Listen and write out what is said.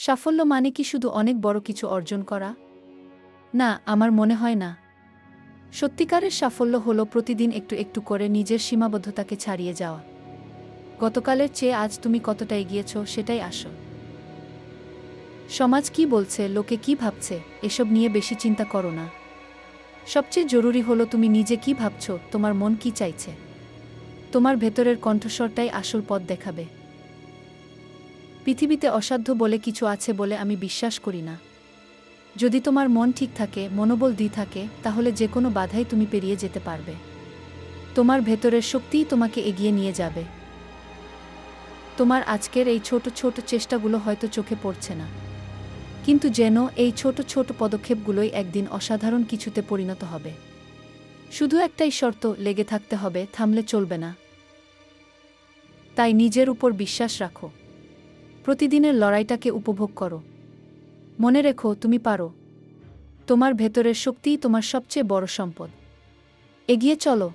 সাফল্য মানে কি শুধু অনেক বড় কিছু অর্জন করা? না, আমার মনে হয় না। সত্যিকারের সাফল্য হলো প্রতিদিন একটু একটু করে নিজের সীমাবদ্ধতাকে ছাড়িয়ে যাওয়া। গতকালের চেয়ে আজ তুমি কতটা এগিয়েছ সেটাই আসল। সমাজ কি বলছে, লোকে কি ভাবছে, এসব নিয়ে বেশি চিন্তা করো না। সবচেয়ে জরুরি হলো তুমি নিজে কি ভাবছ, তোমার মন কি চাইছে। তোমার ভেতরের কণ্ঠস্বরটাই আসল পথ দেখাবে। পৃথিবীতে অসাধ্য বলে কিছু আছে বলে আমি বিশ্বাস করি না। যদি তোমার মন ঠিক থাকে, মনোবল থাকে, তাহলে যে কোনো বাধাই তুমি পেরিয়ে যেতে পারবে। তোমার ভেতরের শক্তিই তোমাকে এগিয়ে নিয়ে যাবে। তোমার আজকের এই ছোট ছোট চেষ্টাগুলো হয়তো চোখে পড়ছে না, কিন্তু যেন এই ছোট ছোট পদক্ষেপগুলোই একদিন অসাধারণ কিছুতে পরিণত হবে। শুধু একটাই শর্ত, লেগে থাকতে হবে, থামলে চলবে না। তাই নিজের উপর বিশ্বাস রাখো। প্রতিদিনের লড়াইটাকে উপভোগ করো। মনে রেখো, তুমি পারো। তোমার ভেতরের শক্তিই তোমার সবচেয়ে বড় সম্পদ। এগিয়ে চলো।